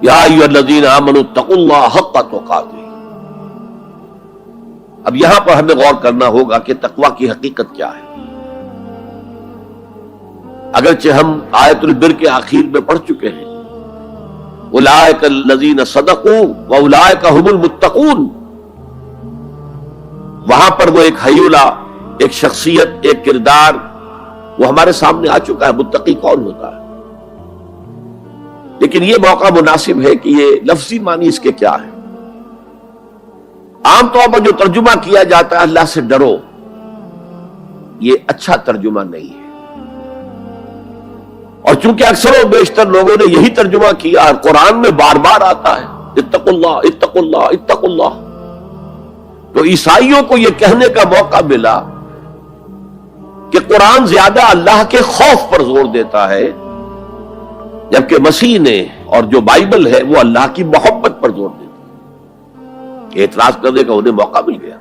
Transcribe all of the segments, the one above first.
یا ایھا الذین آمنوا اتقوا اللہ حق تقاتہ۔ اب یہاں پر ہمیں غور کرنا ہوگا کہ تقوی کی حقیقت کیا ہے۔ اگرچہ ہم آیت البر کے آخر میں پڑھ چکے ہیں اولئک الذین صدقوا واولئک هم المتقون، وہاں پر وہ ایک حیولہ، ایک شخصیت، ایک کردار وہ ہمارے سامنے آ چکا ہے، متقی کون ہوتا ہے۔ لیکن یہ موقع مناسب ہے کہ یہ لفظی معنی اس کے کیا ہے۔ عام طور پر جو ترجمہ کیا جاتا ہے اللہ سے ڈرو، یہ اچھا ترجمہ نہیں ہے، اور چونکہ اکثر و بیشتر لوگوں نے یہی ترجمہ کیا ہے، قرآن میں بار بار آتا ہے اتقوا اللہ اتقوا اللہ اتقوا اللہ، تو عیسائیوں کو یہ کہنے کا موقع ملا کہ قرآن زیادہ اللہ کے خوف پر زور دیتا ہے، جبکہ مسیح نے اور جو بائبل ہے وہ اللہ کی محبت پر زور دیتا ہے۔ اعتراض کرنے کا انہیں موقع مل گیا۔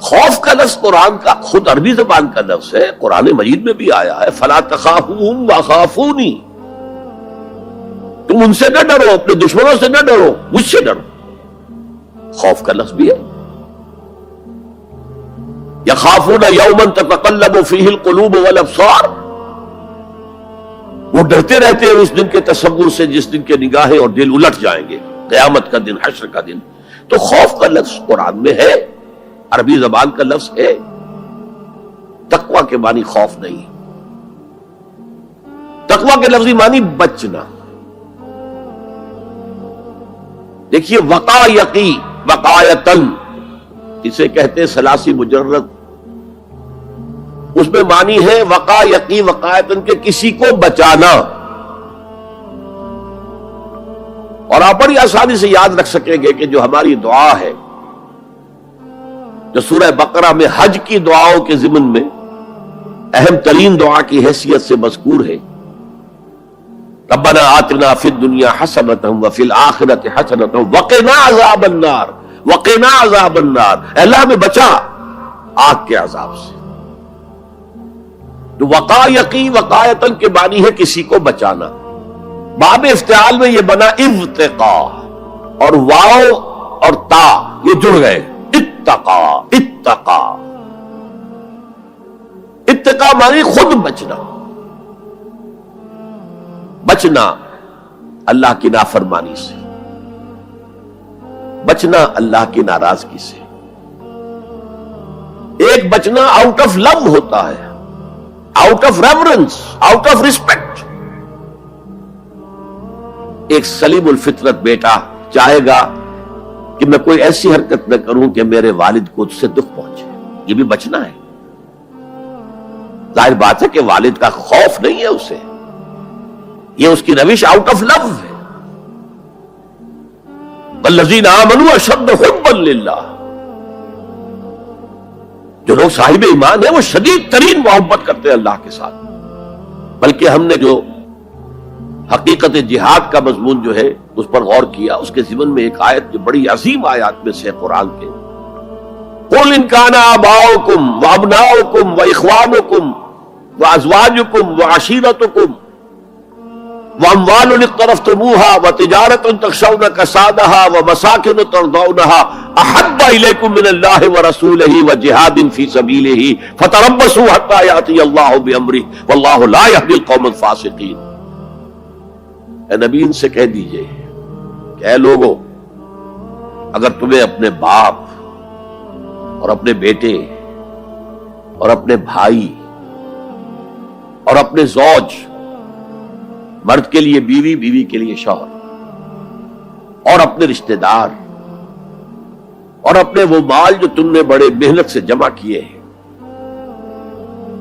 خوف کا لفظ قرآن کا خود عربی زبان کا لفظ ہے، قرآن مجید میں بھی آیا ہے فَلَا تَخَافُوهُمْ وَخَافُونِي، تم ان سے نہ ڈرو، اپنے دشمنوں سے نہ ڈرو، مجھ سے ڈرو۔ خوف کا لفظ بھی ہے۔ يَخَافُونَ يَوْمًا تَتَقَلَّبُ فِيهِ الْقُلُوبُ وَالْأَبْصَارُ، وہ ڈرتے رہتے ہیں اس دن کے تصور سے جس دن کے نگاہیں اور دل الٹ جائیں گے، قیامت کا دن، حشر کا دن۔ تو خوف کا لفظ قرآن میں ہے، عربی زبان کا لفظ ہے۔ تقوی کے معنی خوف نہیں، تقوی کے لفظی معنی بچنا۔ دیکھیے وقا یقی وقایتن، اسے کہتے ہیں ثلاثی مجرد، اس میں معنی ہے وقا یقی وقایتن کے کسی کو بچانا۔ اور آپ بڑی آسانی سے یاد رکھ سکیں گے کہ جو ہماری دعا ہے، جو سورہ بقرہ میں حج کی دعاؤں کے ضمن میں اہم ترین دعا کی حیثیت سے مذکور ہے، ربنا آتنا فی الدنیا حسنۃ وفی الآخرۃ حسنۃ وقنا عذاب النار وقنا عذاب النار، اے اللہ ہمیں بچا آگ کے عذاب سے۔ تو وقا یقی وقایتن کے معنی ہے کسی کو بچانا۔ باب افتعال میں یہ بنا ابتقاء، اور واو اور تا یہ جڑ گئے، اتقا اتقا۔ اتقا معنی خود بچنا، بچنا اللہ کی نافرمانی سے، بچنا اللہ کی ناراضگی سے۔ ایک بچنا آؤٹ آف لو ہوتا ہے، out of reverence, out of respect. ایک سلیم الفطرت بیٹا چاہے گا کہ میں کوئی ایسی حرکت نہ کروں کہ میرے والد کو اس سے دکھ پہنچے، یہ بھی بچنا ہے۔ ظاہر بات ہے کہ والد کا خوف نہیں ہے اسے، یہ اس کی روش آؤٹ آف لو ہے۔ والذین آمنوا اشد حبا للہ، جو لوگ صاحب ایمان ہیں وہ شدید ترین محبت کرتے ہیں اللہ کے ساتھ۔ بلکہ ہم نے جو حقیقت جہاد کا مضمون جو ہے اس پر غور کیا، اس کے ضمن میں ایک آیت جو بڑی عظیم آیات میں سے قرآن کے، قُلْ إِنْ كَانَ آبَاؤُكُمْ وَأَبْنَاؤُكُمْ وَإِخْوَانُكُمْ وَأَزْوَاجُكُمْ وَعَشِيرَتُكُمْ وَأَمْوَالٌ اقْتَرَفْتُمُوهَا وَتِجَارَةٌ تَخْشَوْنَ كَسَادَهَا وَمَسَاكِنُ تَرْضَوْنَهَا أَحَبَّ إِلَيْكُم مِّنَ اللَّهِ وَرَسُولِهِ وَجِهَادٍ فِي سَبِيلِهِ فَتَرَبَّصُوا حَتَّىٰ يَأْتِيَ اللَّهُ بِأَمْرِهِ وَاللَّهُ لَا يَهْدِي الْقَوْمَ الْفَاسِقِينَ۔ اے نبی ان سے کہہ دیجئے کہ اے لوگو، اگر تمہیں اپنے باپ اور اپنے بیٹے اور اپنے بھائی اور اپنے زوج، مرد کے لیے بیوی، بیوی کے لیے شوہر، اور اپنے رشتہ دار اور اپنے وہ مال جو تم نے بڑے محنت سے جمع کیے ہیں،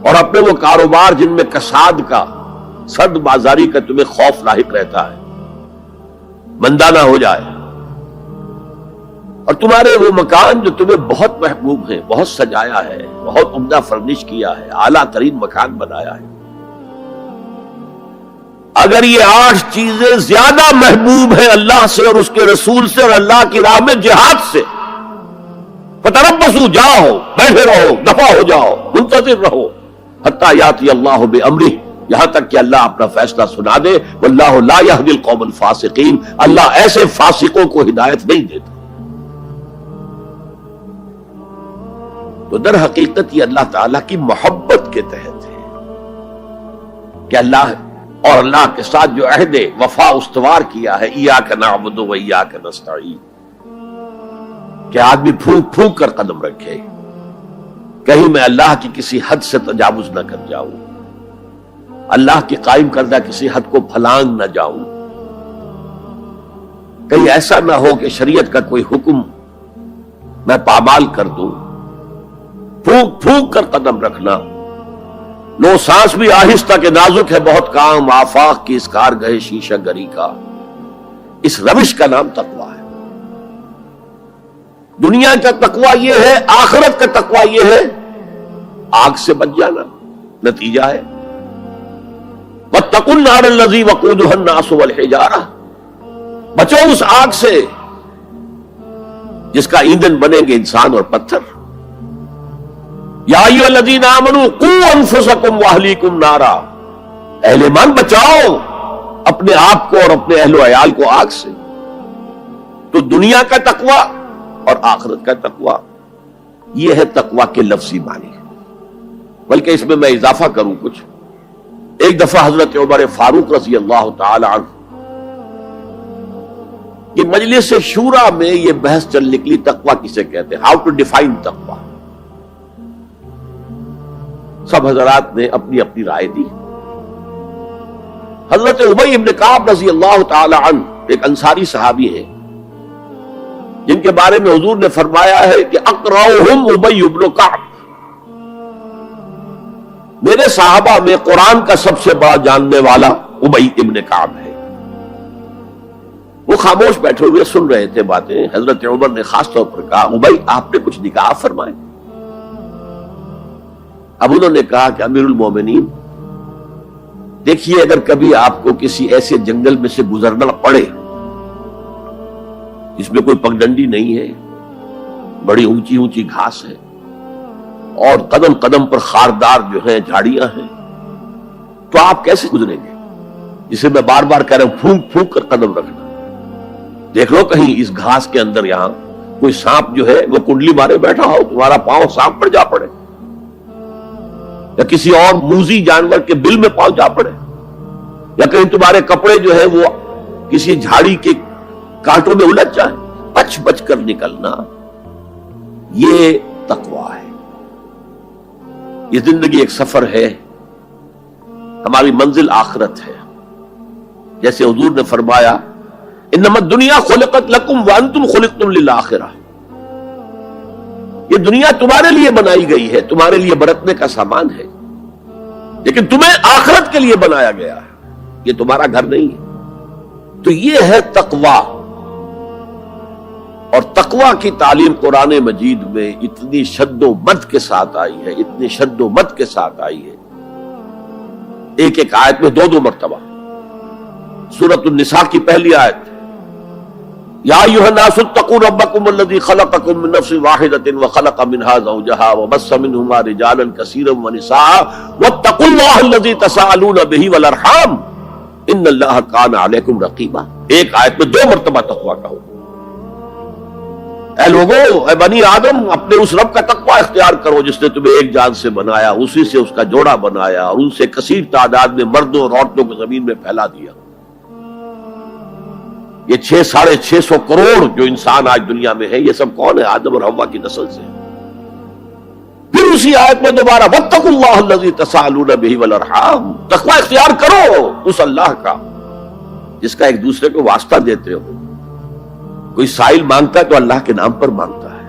اور اپنے وہ کاروبار جن میں کساد کا، سرد بازاری کا تمہیں خوف لاحق رہتا ہے، مندہ نہ ہو جائے، اور تمہارے وہ مکان جو تمہیں بہت محبوب ہیں، بہت سجایا ہے، بہت عمدہ فرنش کیا ہے، اعلیٰ ترین مکان بنایا ہے، اگر یہ 8 چیزیں زیادہ محبوب ہیں اللہ سے اور اس کے رسول سے اور اللہ کی راہ میں جہاد سے، فتربصوا، جاؤ، بیٹھے رہو، دفع ہو جاؤ، منتظر رہو، حتی یاتی اللہ بامرہ، یہاں تک کہ اللہ اپنا فیصلہ سنا دے، واللہ لا یہدی القوم الفاسقین، اللہ ایسے فاسقوں کو ہدایت نہیں دیتا۔ تو در حقیقت یہ اللہ تعالیٰ کی محبت کے تحت ہے کہ اللہ اور اللہ کے ساتھ جو عہد وفا استوار کیا ہے، ایاک نعبد و ایاک نستعین، کہ آدمی پھونک پھونک کر قدم رکھے، کہیں میں اللہ کی کسی حد سے تجاوز نہ کر جاؤں، اللہ کی قائم کردہ کسی حد کو پھلانگ نہ جاؤں، کہیں ایسا نہ ہو کہ شریعت کا کوئی حکم میں پامال کر دوں۔ پھونک پھونک کر قدم رکھنا، لو سانس بھی آہستہ کے نازک ہے بہت کام، آفاق کی اس کارگہ شیشہ گری کا، اس روش کا نام تقویٰ ہے۔ دنیا کا تقویٰ یہ ہے، آخرت کا تقویٰ یہ ہے آگ سے بچ جانا، نتیجہ ہے واتقوا النار الذی وقودها الناس والحجارہ، بچو اس آگ سے جس کا ایندھن بنیں گے انسان اور پتھر۔ یا ایھا الذین آمنوا قوا انفسکم واہلیکم نارا، اہل ایمان بچاؤ اپنے آپ کو اور اپنے اہل و عیال کو آگ سے۔ تو دنیا کا تقویٰ اور آخرت کا تقویٰ، یہ ہے تقویٰ کے لفظی معنی، بلکہ اس میں اضافہ کروں کچھ۔ ایک دفعہ حضرت عمر فاروق رضی اللہ تعالی عنہ کہ مجلس شورا میں یہ بحث چل نکلی تقویٰ کسے کہتے ہیں، ہاؤ ٹو ڈیفائن تقویٰ۔ سب حضرات نے اپنی اپنی رائے دی۔ حضرت ابی بن کعب رضی اللہ تعالی عنہ ایک انصاری صحابی ہیں جن کے بارے میں حضور نے فرمایا ہے کہ اقرأہم ابی بن کعب، میرے صحابہ میں قرآن کا سب سے بڑا جاننے والا ابی ابن کعب ہے۔ وہ خاموش بیٹھے ہوئے سن رہے تھے باتیں۔ حضرت عمر نے خاص طور پر کہا، ابی آپ نے کچھ نکاح فرمائے؟ اب انہوں نے کہا کہ امیر المومنین دیکھیے، اگر کبھی آپ کو کسی ایسے جنگل میں سے گزرنا پڑے جس میں کوئی پگڈنڈی نہیں ہے، بڑی اونچی اونچی گھاس ہے اور قدم قدم پر خاردار جو ہیں جھاڑیاں ہیں، تو آپ کیسے گزریں گے؟ جسے میں بار بار کہہ رہا ہوں، پھونک پھونک کر قدم رکھنا۔ دیکھ لو کہیں اس گھاس کے اندر یہاں کوئی سانپ جو ہے وہ کنڈلی مارے بیٹھا ہو، تمہارا پاؤں سانپ پر جا پڑے، یا کسی اور موذی جانور کے بل میں پاؤں جا پڑے، یا کہیں تمہارے کپڑے جو ہے وہ کسی جھاڑی کے کانٹوں میں الجھ جائے، بچ بچ کر نکلنا، یہ تقویٰ ہے۔ یہ زندگی ایک سفر ہے، ہماری منزل آخرت ہے۔ جیسے حضور نے فرمایا، انما الدنیا خلقت لکم وانتم خلقتم للآخرہ، یہ دنیا تمہارے لیے بنائی گئی ہے، تمہارے لیے برتنے کا سامان ہے، لیکن تمہیں آخرت کے لیے بنایا گیا ہے، یہ تمہارا گھر نہیں ہے۔ تو یہ ہے تقویٰ، اور تقویٰ کی تعلیم قرآن مجید میں اتنی شد و مد کے ساتھ آئی ہے، اتنی شد و مد کے ساتھ آئی ہے، ایک ایک آیت میں دو مرتبہ۔ سورۃ النساء کی پہلی آیت، یا ایھا الناس اتقوا ربکم الذی خلقکم من نفس واحدۃ وخلق منها زوجها وبث منهما رجالا کثیرا ونساء واتقوا اللہ الذی تساءلون به والارحام ان اللہ کان علیکم رقیبا۔ ایک آیت میں دو مرتبہ تقویٰ کا حکم۔ اے لوگو، اے بنی آدم، اپنے اس رب کا تقویٰ اختیار کرو جس نے تمہیں ایک جان سے بنایا، اسی سے اس کا جوڑا بنایا اور ان سے کثیر تعداد میں مردوں اور عورتوں کو زمین میں پھیلا دیا۔ یہ 600-650 کروڑ جو انسان آج دنیا میں ہے، یہ سب کون ہے؟ آدم اور حوا کی نسل سے۔ پھر اسی آیت میں دوبارہ واتقوا اللہ الذی تساءلون به والارحام، تقویٰ اختیار کرو اس اللہ کا جس کا ایک دوسرے کو واسطہ دیتے ہو۔ کوئی سائل مانگتا ہے تو اللہ کے نام پر مانگتا ہے۔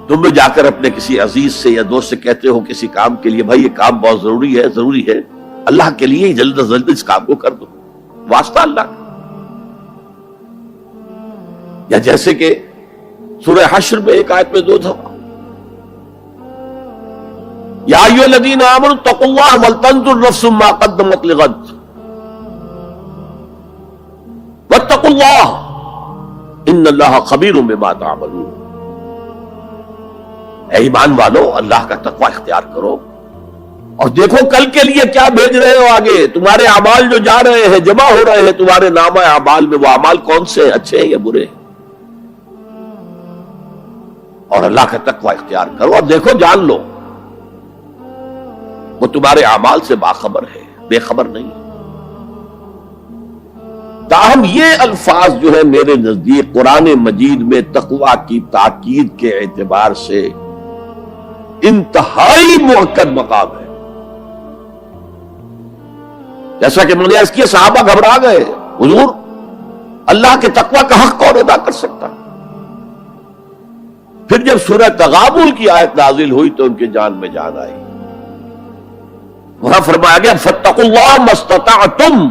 تم جا کر اپنے کسی عزیز سے یا دوست سے کہتے ہو کسی کام کے لیے، بھائی یہ کام بہت ضروری ہے، اللہ کے لیے جلد از جلد اس کام کو کر دو، واسطہ اللہ کا۔ یا جیسے کہ سورہ حشر میں ایک آیت میں دو دفعہ، یا ایھا الذین آمنوا اتقوا اللہ ولتنظر نفس ما قدمت لغد واتقوا اللہ ان اللہ خبیر بما تعملون۔ اے ایمان والو، اللہ کا تقوی اختیار کرو، اور دیکھو کل کے لیے کیا بھیج رہے ہو آگے. تمہارے اعمال جو جا رہے ہیں، جمع ہو رہے ہیں تمہارے نامہ اعمال میں، وہ اعمال کون سے ہیں، اچھے ہیں یا برے ہیں؟ اور اللہ کا تقوی اختیار کرو اور دیکھو، جان لو وہ تمہارے اعمال سے باخبر ہے، بے خبر نہیں. تاہم یہ الفاظ جو ہے میرے نزدیک قرآن مجید میں تقوی کی تاکید کے اعتبار سے انتہائی مؤکد مقام ہے. جیسا کہ میں نے عرض کیا، صحابہ گھبرا گئے، حضور اللہ کے تقوی کا حق کون ادا کر سکتا؟ پھر جب سورہ تغابن کی آیت نازل ہوئی تو ان کے جان میں جان آئی. وہاں فرمایا گیا فاتقوا اللہ ما استطعتم،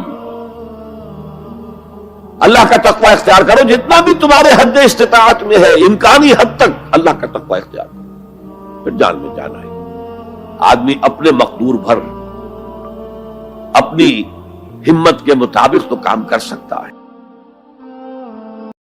اللہ کا تقوی اختیار کرو جتنا بھی تمہارے حد استطاعت میں ہے، امکانی حد تک اللہ کا تقوی اختیار کرو. پھر جان میں جان آئی. آدمی اپنے مقدور بھر اپنی ہمت کے مطابق تو کام کر سکتا ہے.